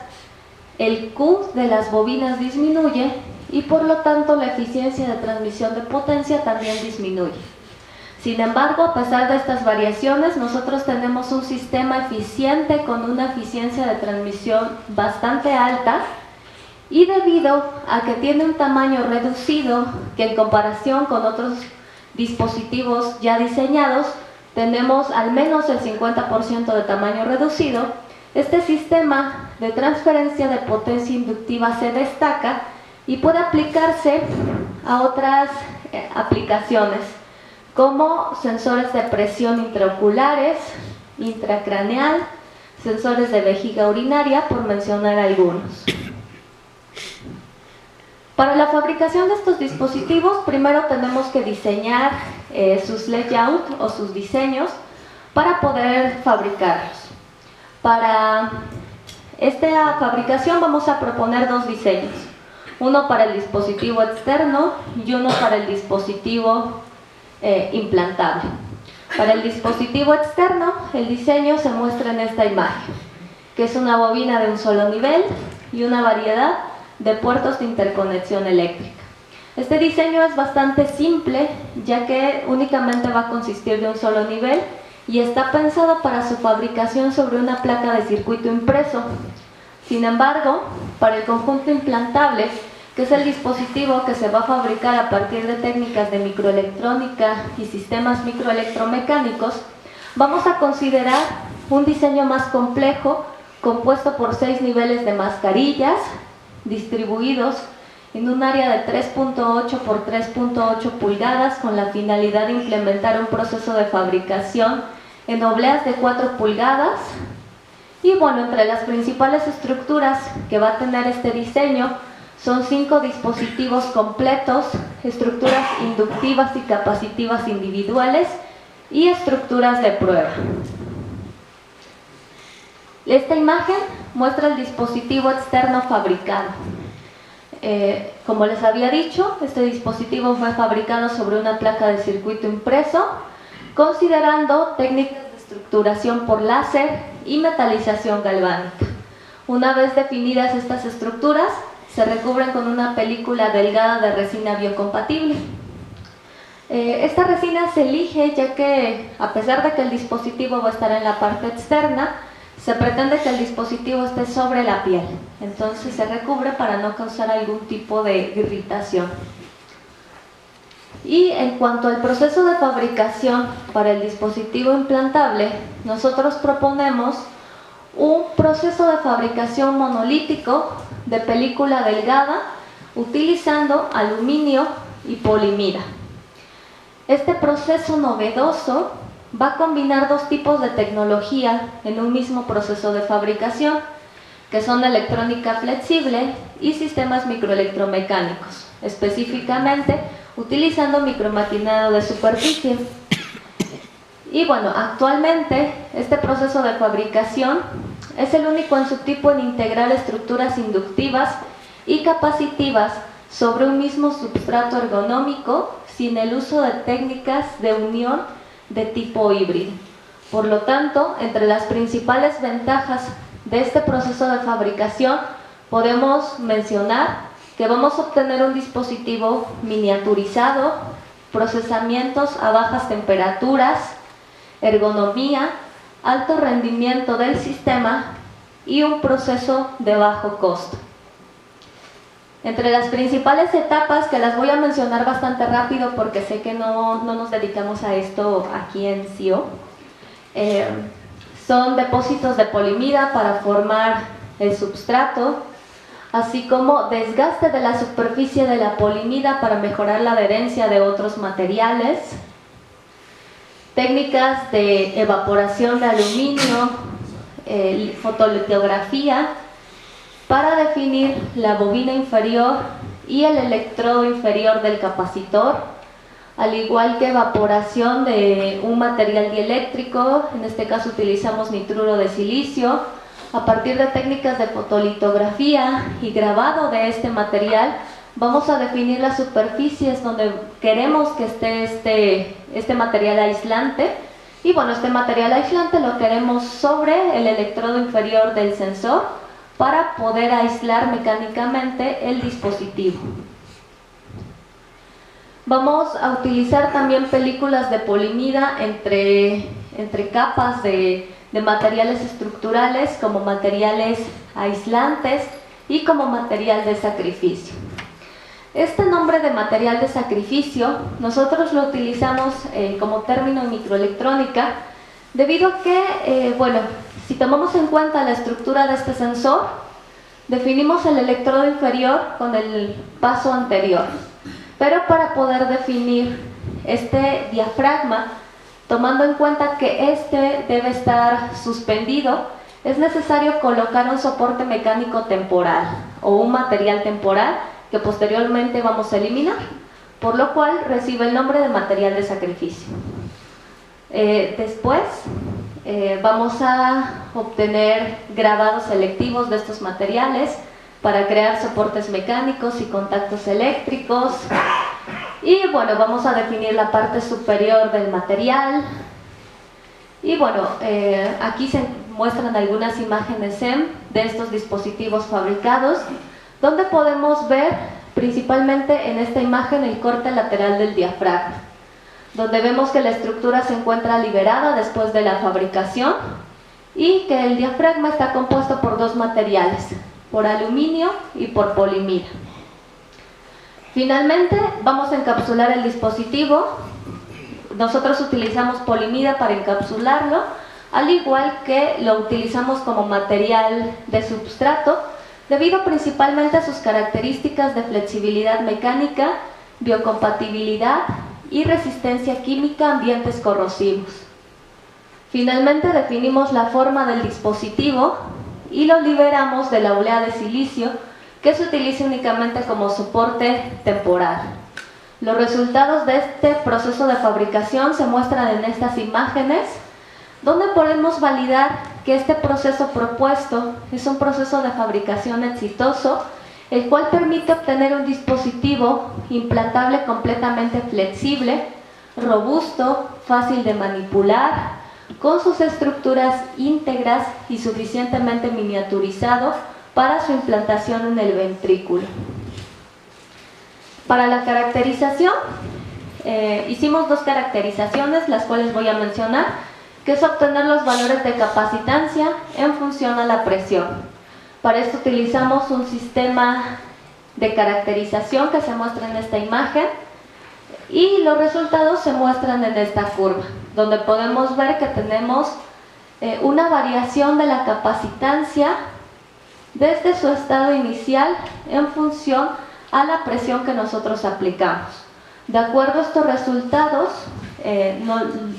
el Q de las bobinas disminuye y por lo tanto la eficiencia de transmisión de potencia también disminuye. Sin embargo, a pesar de estas variaciones, nosotros tenemos un sistema eficiente con una eficiencia de transmisión bastante alta, y debido a que tiene un tamaño reducido, que en comparación con otros dispositivos ya diseñados, tenemos al menos el 50% de tamaño reducido, este sistema de transferencia de potencia inductiva se destaca y puede aplicarse a otras aplicaciones, como sensores de presión intraoculares, intracraneal, sensores de vejiga urinaria, por mencionar algunos. Para la fabricación de estos dispositivos, primero tenemos que diseñar sus layout o sus diseños para poder fabricarlos. Para esta fabricación vamos a proponer dos diseños, uno para el dispositivo externo y uno para el dispositivo implantable. Para el dispositivo externo, el diseño se muestra en esta imagen, que es una bobina de un solo nivel y una variedad de puertos de interconexión eléctrica. Este diseño es bastante simple, ya que únicamente va a consistir de un solo nivel y está pensado para su fabricación sobre una placa de circuito impreso. Sin embargo, para el conjunto implantable, que es el dispositivo que se va a fabricar a partir de técnicas de microelectrónica y sistemas microelectromecánicos, vamos a considerar un diseño más complejo, compuesto por 6 niveles de mascarillas, distribuidos en un área de 3.8 por 3.8 pulgadas con la finalidad de implementar un proceso de fabricación en obleas de 4 pulgadas. Y bueno, entre las principales estructuras que va a tener este diseño Son 5 dispositivos completos, estructuras inductivas y capacitivas individuales y estructuras de prueba. Esta imagen muestra el dispositivo externo fabricado. Como les había dicho, este dispositivo fue fabricado sobre una placa de circuito impreso, considerando técnicas de estructuración por láser y metalización galvánica. Una vez definidas estas estructuras, se recubren con una película delgada de resina biocompatible. Esta resina se elige ya que, a pesar de que el dispositivo va a estar en la parte externa, se pretende que el dispositivo esté sobre la piel. Entonces se recubre para no causar algún tipo de irritación. Y en cuanto al proceso de fabricación para el dispositivo implantable, nosotros proponemos un proceso de fabricación monolítico de película delgada utilizando aluminio y polimida. Este proceso novedoso va a combinar 2 tipos de tecnología en un mismo proceso de fabricación, que son electrónica flexible y sistemas microelectromecánicos, específicamente utilizando micromatinado de superficie. Y bueno, actualmente este proceso de fabricación es el único en su tipo en integrar estructuras inductivas y capacitivas sobre un mismo substrato ergonómico sin el uso de técnicas de unión de tipo híbrido. Por lo tanto, entre las principales ventajas de este proceso de fabricación podemos mencionar que vamos a obtener un dispositivo miniaturizado, procesamientos a bajas temperaturas, ergonomía, alto rendimiento del sistema y un proceso de bajo costo. Entre las principales etapas, que las voy a mencionar bastante rápido porque sé que no nos dedicamos a esto aquí en CIO, son depósitos de polimida para formar el substrato, así como desgaste de la superficie de la polimida para mejorar la adherencia de otros materiales, técnicas de evaporación de aluminio, fotolitografía, para definir la bobina inferior y el electrodo inferior del capacitor, al igual que evaporación de un material dieléctrico, en este caso utilizamos nitruro de silicio. A partir de técnicas de fotolitografía y grabado de este material, vamos a definir las superficies donde queremos que esté este material aislante. Y bueno, este material aislante lo queremos sobre el electrodo inferior del sensor para poder aislar mecánicamente el dispositivo. Vamos a utilizar también películas de polimida entre capas de materiales estructurales como materiales aislantes y como material de sacrificio. Este nombre de material de sacrificio nosotros lo utilizamos como término en microelectrónica debido a que, si tomamos en cuenta la estructura de este sensor, definimos el electrodo inferior con el paso anterior, pero para poder definir este diafragma, tomando en cuenta que este debe estar suspendido, es necesario colocar un soporte mecánico temporal o un material temporal que posteriormente vamos a eliminar, por lo cual recibe el nombre de material de sacrificio. Después vamos a obtener grabados selectivos de estos materiales para crear soportes mecánicos y contactos eléctricos. Y bueno, vamos a definir la parte superior del material. Y bueno, aquí se muestran algunas imágenes SEM de estos dispositivos fabricados, donde podemos ver principalmente en esta imagen el corte lateral del diafragma, donde vemos que la estructura se encuentra liberada después de la fabricación y que el diafragma está compuesto por 2 materiales, por aluminio y por polimida. Finalmente vamos a encapsular el dispositivo. Nosotros utilizamos polimida para encapsularlo, al igual que lo utilizamos como material de substrato, debido principalmente a sus características de flexibilidad mecánica, biocompatibilidad y resistencia química a ambientes corrosivos. Finalmente definimos la forma del dispositivo y lo liberamos de la olea de silicio que se utilice únicamente como soporte temporal. Los resultados de este proceso de fabricación se muestran en estas imágenes, donde podemos validar que este proceso propuesto es un proceso de fabricación exitoso, el cual permite obtener un dispositivo implantable completamente flexible, robusto, fácil de manipular, con sus estructuras íntegras y suficientemente miniaturizado para su implantación en el ventrículo. Para la caracterización, hicimos dos caracterizaciones, las cuales voy a mencionar, que es obtener los valores de capacitancia en función a la presión. Para esto utilizamos un sistema de caracterización que se muestra en esta imagen y los resultados se muestran en esta curva, donde podemos ver que tenemos una variación de la capacitancia desde su estado inicial en función a la presión que nosotros aplicamos. De acuerdo a estos resultados,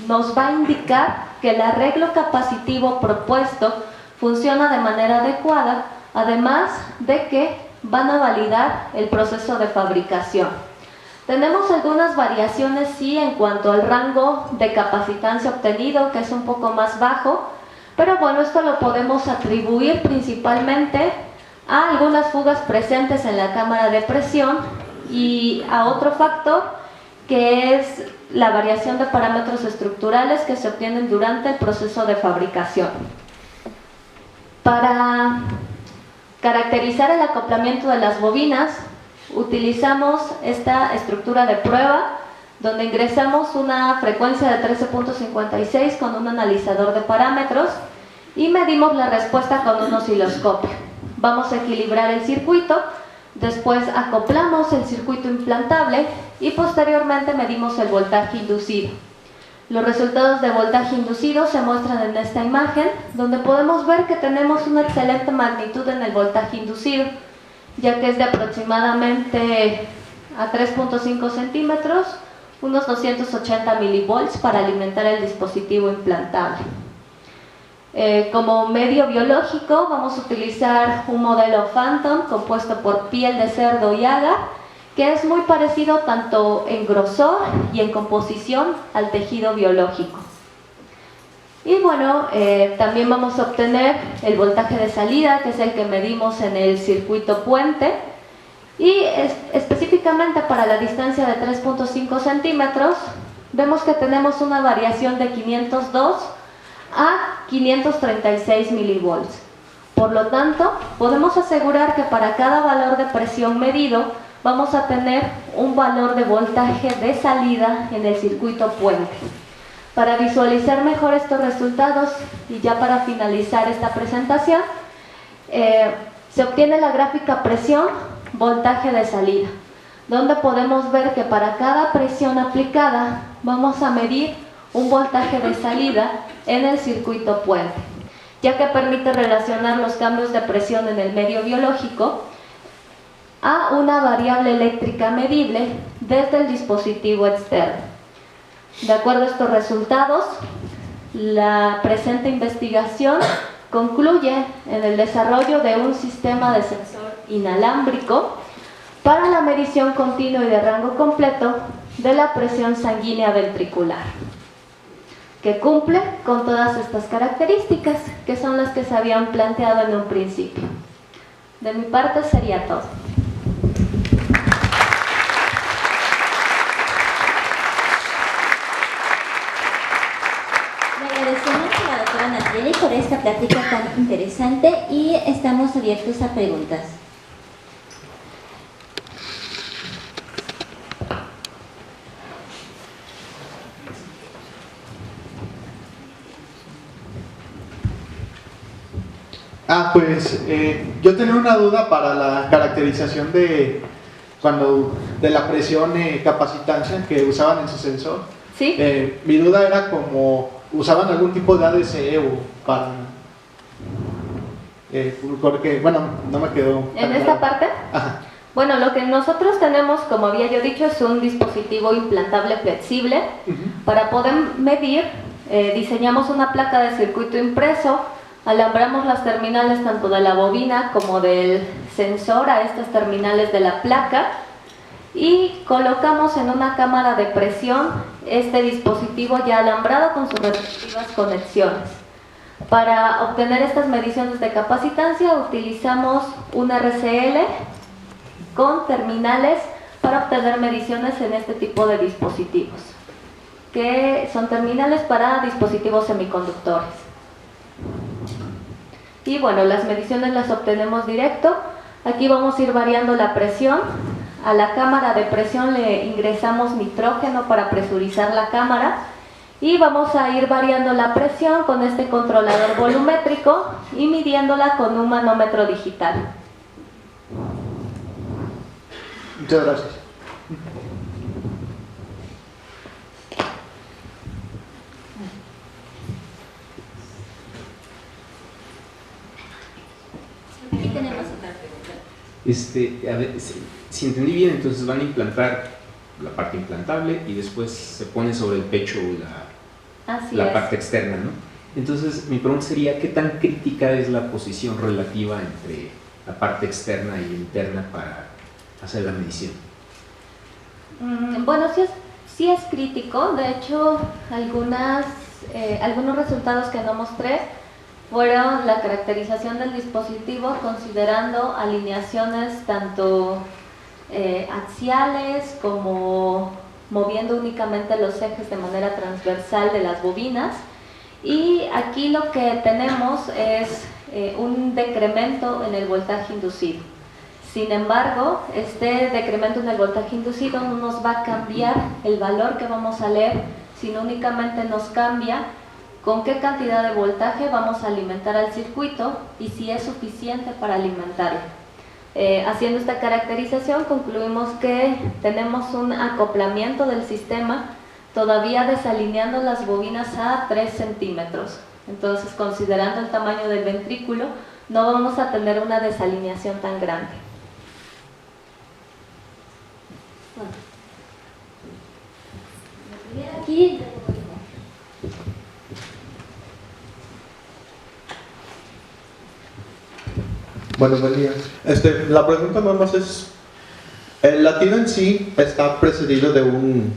nos va a indicar que el arreglo capacitivo propuesto funciona de manera adecuada, además de que van a validar el proceso de fabricación. Tenemos algunas variaciones sí en cuanto al rango de capacitancia obtenido, que es un poco más bajo, pero bueno, esto lo podemos atribuir principalmente a algunas fugas presentes en la cámara de presión y a otro factor que es la variación de parámetros estructurales que se obtienen durante el proceso de fabricación. Para caracterizar el acoplamiento de las bobinas, utilizamos esta estructura de prueba donde ingresamos una frecuencia de 13.56 con un analizador de parámetros y medimos la respuesta con un osciloscopio. Vamos a equilibrar el circuito, después acoplamos el circuito implantable y posteriormente medimos el voltaje inducido. Los resultados de voltaje inducido se muestran en esta imagen, donde podemos ver que tenemos una excelente magnitud en el voltaje inducido, ya que es de aproximadamente a 3.5 centímetros, unos 280 milivolts para alimentar el dispositivo implantable. Como medio biológico vamos a utilizar un modelo Phantom compuesto por piel de cerdo y agar, que es muy parecido tanto en grosor y en composición al tejido biológico. Y bueno, también vamos a obtener el voltaje de salida, que es el que medimos en el circuito puente, y específicamente para la distancia de 3.5 centímetros, vemos que tenemos una variación de 502 a 536 milivolts. Por lo tanto, podemos asegurar que para cada valor de presión medido, vamos a tener un valor de voltaje de salida en el circuito puente. Para visualizar mejor estos resultados y ya para finalizar esta presentación, se obtiene la gráfica presión, voltaje de salida, donde podemos ver que para cada presión aplicada vamos a medir un voltaje de salida en el circuito puente, ya que permite relacionar los cambios de presión en el medio biológico a una variable eléctrica medible desde el dispositivo externo. De acuerdo a estos resultados, la presente investigación concluye en el desarrollo de un sistema de sensor inalámbrico para la medición continua y de rango completo de la presión sanguínea ventricular, que cumple con todas estas características, que son las que se habían planteado en un principio. De mi parte sería todo. Agradecemos a la doctora Natieli por esta plática tan interesante y estamos abiertos a preguntas. Pues yo tenía una duda para la caracterización de la presión capacitancia que usaban en su sensor. ¿Sí? Mi duda era como usaban algún tipo de ADCE o para porque bueno, no me quedó ¿En esta parte? Ajá. Bueno, lo que nosotros tenemos, como había yo dicho, es un dispositivo implantable flexible. Para poder medir, diseñamos una placa de circuito impreso Alambramos las terminales tanto de la bobina como del sensor a estas terminales de la placa y colocamos en una cámara de presión este dispositivo ya alambrado con sus respectivas conexiones. Para obtener estas mediciones de capacitancia utilizamos un RCL con terminales para obtener mediciones en este tipo de dispositivos, que son terminales para dispositivos semiconductores. Y bueno, las mediciones las obtenemos directo. Aquí vamos a ir variando la presión. A la cámara de presión le ingresamos nitrógeno para presurizar la cámara y vamos a ir variando la presión con este controlador volumétrico y midiéndola con un manómetro digital. Muchas gracias. Aquí tenemos otra pregunta. A ver, si entendí bien, entonces van a implantar la parte implantable y después se pone sobre el pecho la parte externa, ¿no? Entonces, mi pregunta sería, ¿qué tan crítica es la posición relativa entre la parte externa y interna para hacer la medición? Bueno, sí es crítico. De hecho, algunos resultados que no mostré fueron la caracterización del dispositivo considerando alineaciones tanto axiales como moviendo únicamente los ejes de manera transversal de las bobinas. Y aquí lo que tenemos es un decremento en el voltaje inducido. Sin embargo, este decremento en el voltaje inducido no nos va a cambiar el valor que vamos a leer, sino únicamente nos cambia con qué cantidad de voltaje vamos a alimentar al circuito y si es suficiente para alimentarlo. Haciendo esta caracterización concluimos que tenemos un acoplamiento del sistema todavía desalineando las bobinas a 3 centímetros. Entonces, considerando el tamaño del ventrículo, no vamos a tener una desalineación tan grande. Aquí. Bueno, buen día. La pregunta nada más es, el latido en sí está precedido de un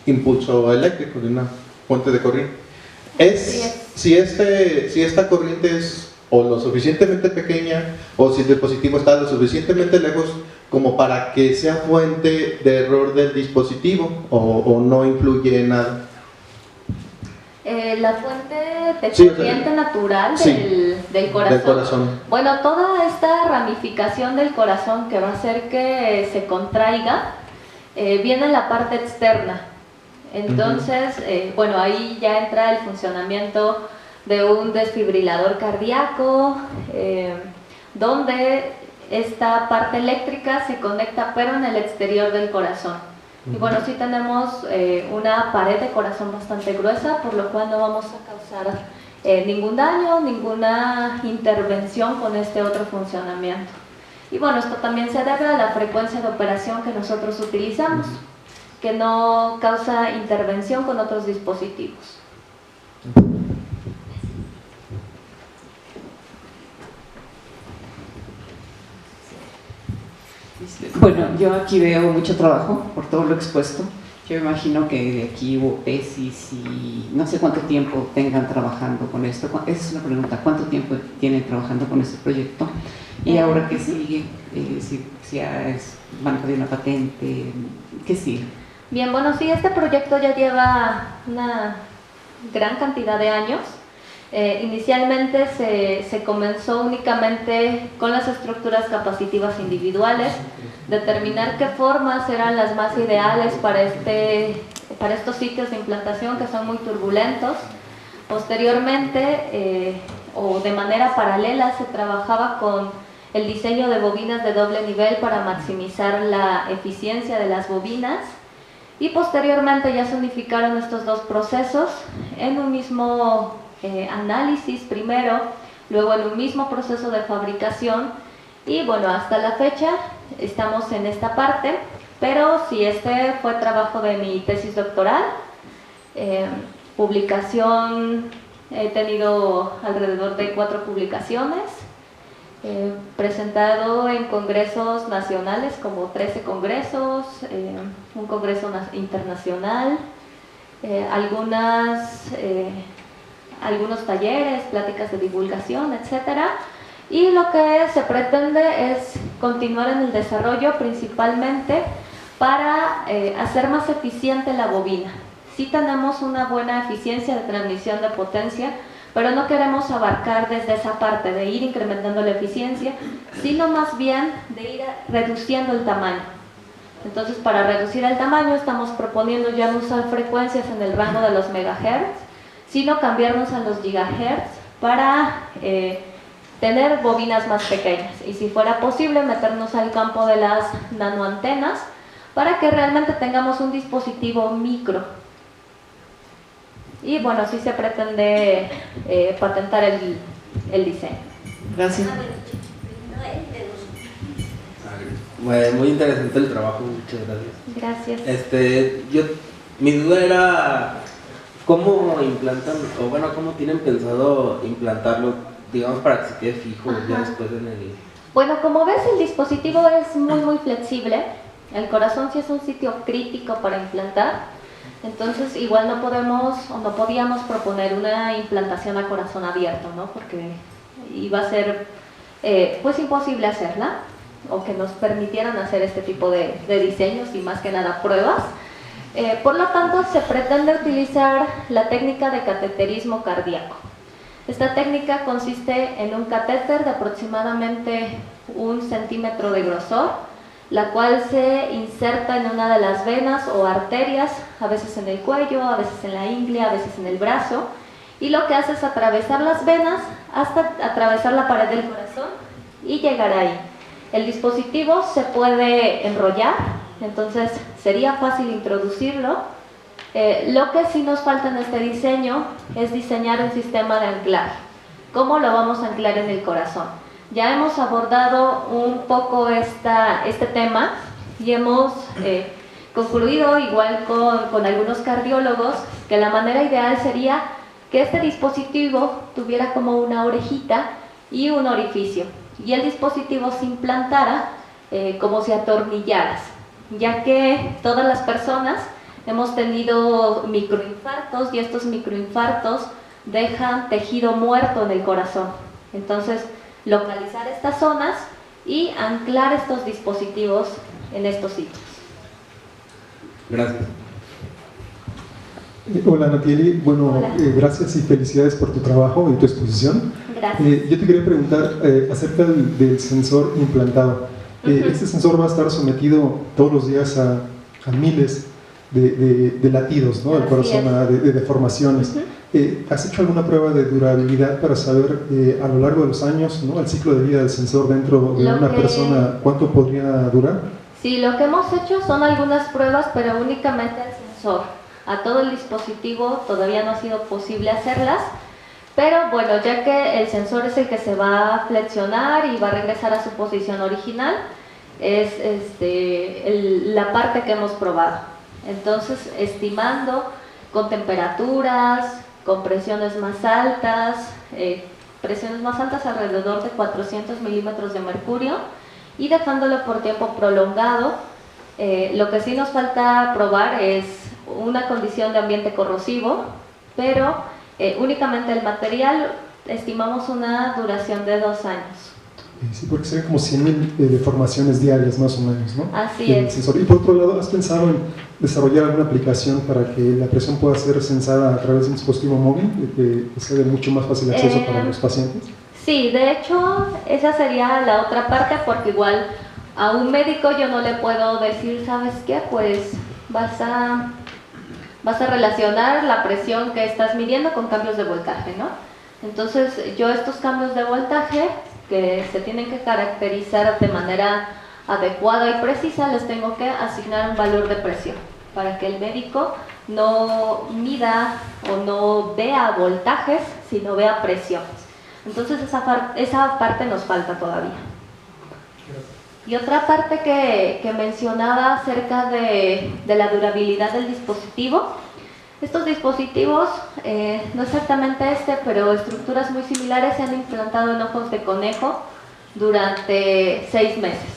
impulso eléctrico, de una fuente de corriente. Si esta corriente es o lo suficientemente pequeña o si el dispositivo está lo suficientemente lejos como para que sea fuente de error del dispositivo o no influye en nada. La fuente de corriente natural del corazón. Bueno, toda esta ramificación del corazón que va a hacer que se contraiga viene en la parte externa. Entonces, bueno, ahí ya entra el funcionamiento de un desfibrilador cardíaco, donde esta parte eléctrica se conecta pero en el exterior del corazón. Y bueno, sí tenemos una pared de corazón bastante gruesa, por lo cual no vamos a causar ningún daño, ninguna intervención con este otro funcionamiento. Y bueno, esto también se debe a la frecuencia de operación que nosotros utilizamos, que no causa intervención con otros dispositivos. Bueno, yo aquí veo mucho trabajo por todo lo expuesto. Yo imagino que de aquí hubo tesis y no sé cuánto tiempo tengan trabajando con esto. Esa es una pregunta, ¿cuánto tiempo tienen trabajando con este proyecto? Y ahora, ¿qué sigue? ¿Van a pedir una patente? ¿Qué sigue? Bien, bueno, sí, este proyecto ya lleva una gran cantidad de años. Inicialmente se comenzó únicamente con las estructuras capacitivas individuales, determinar qué formas eran las más ideales para estos sitios de implantación que son muy turbulentos. Posteriormente, o de manera paralela, se trabajaba con el diseño de bobinas de doble nivel para maximizar la eficiencia de las bobinas. Y posteriormente ya se unificaron estos dos procesos en un mismo análisis primero, luego en un mismo proceso de fabricación y bueno, hasta la fecha estamos en esta parte, pero sí, este fue trabajo de mi tesis doctoral, publicación he tenido alrededor de 4 publicaciones, he presentado en congresos nacionales como 13 congresos, un congreso internacional, algunos talleres, pláticas de divulgación, etcétera. Y lo que se pretende es continuar en el desarrollo principalmente para hacer más eficiente la bobina. Sí tenemos una buena eficiencia de transmisión de potencia, pero no queremos abarcar desde esa parte de ir incrementando la eficiencia, sino más bien de ir reduciendo el tamaño. Entonces, para reducir el tamaño estamos proponiendo ya no usar frecuencias en el rango de los megahertz, sino cambiarnos a los gigahertz para tener bobinas más pequeñas, y si fuera posible meternos al campo de las nanoantenas para que realmente tengamos un dispositivo micro. Y bueno, sí se pretende patentar el diseño. Gracias. Muy interesante el trabajo, muchas gracias. Gracias. Mi duda era cómo implantan, o bueno, cómo tienen pensado implantarlo, digamos, para que se quede fijo. Ajá. Ya después en el... Bueno, como ves, el dispositivo es muy flexible. El corazón sí es un sitio crítico para implantar. Entonces, igual no podemos o no podíamos proponer una implantación a corazón abierto, ¿no? Porque iba a ser pues imposible hacerla, o que nos permitieran hacer este tipo de diseños y más que nada pruebas. Por lo tanto, se pretende utilizar la técnica de cateterismo cardíaco. Esta técnica consiste en un catéter de aproximadamente 1 centímetro de grosor, la cual se inserta en una de las venas o arterias, a veces en el cuello, a veces en la ingle, a veces en el brazo, y lo que hace es atravesar las venas hasta atravesar la pared del corazón y llegar ahí. El dispositivo se puede enrollar, entonces sería fácil introducirlo. Lo que sí nos falta en este diseño es diseñar un sistema de anclaje. ¿Cómo lo vamos a anclar en el corazón? Ya hemos abordado un poco este tema y hemos concluido, igual con algunos cardiólogos, que la manera ideal sería que este dispositivo tuviera como una orejita y un orificio, y el dispositivo se implantara como si atornillaras, ya que todas las personas hemos tenido microinfartos, y estos microinfartos dejan tejido muerto en el corazón. Entonces, localizar estas zonas y anclar estos dispositivos en estos sitios. Gracias. Hola Natieli, bueno, Hola. Gracias y felicidades por tu trabajo y tu exposición. Gracias. Yo te quería preguntar acerca del sensor implantado. Este sensor va a estar sometido todos los días a miles de latidos, ¿no? Del corazón, de deformaciones. ¿Has hecho alguna prueba de durabilidad para saber a lo largo de los años, ¿no?, el ciclo de vida del sensor dentro de una persona, cuánto podría durar? Sí, lo que hemos hecho son algunas pruebas, pero únicamente al sensor. A todo el dispositivo todavía no ha sido posible hacerlas, pero bueno, ya que el sensor es el que se va a flexionar y va a regresar a su posición original, es la parte que hemos probado. Entonces, estimando con temperaturas, con presiones más altas alrededor de 400 milímetros de mercurio, y dejándolo por tiempo prolongado. Lo que sí nos falta probar es una condición de ambiente corrosivo, pero únicamente el material estimamos una duración de 2 años. Sí, porque serían como 100.000 deformaciones diarias más o menos, ¿no? Así es. Sensor. Y por otro lado, ¿has pensado en desarrollar alguna aplicación para que la presión pueda ser sensada a través de un dispositivo móvil, que sea de mucho más fácil acceso para los pacientes? Sí, de hecho, esa sería la otra parte, porque igual a un médico yo no le puedo decir, ¿sabes qué? Pues vas a relacionar la presión que estás midiendo con cambios de voltaje, ¿no? Entonces, yo estos cambios de voltaje, que se tienen que caracterizar de manera adecuada y precisa, les tengo que asignar un valor de presión para que el médico no mida o no vea voltajes, sino vea presiones. Entonces esa parte nos falta todavía. Y otra parte que mencionaba acerca de la durabilidad del dispositivo, Estos dispositivos, no exactamente este, pero estructuras muy similares se han implantado en ojos de conejo durante 6 meses.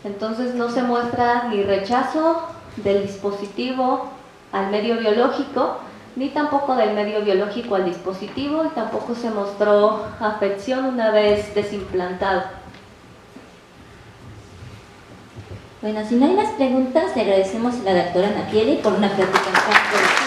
Entonces no se muestra ni rechazo del dispositivo al medio biológico, ni tampoco del medio biológico al dispositivo, y tampoco se mostró afección una vez desimplantado. Bueno, si no hay más preguntas, le agradecemos a la doctora Natieli por una plática en campo.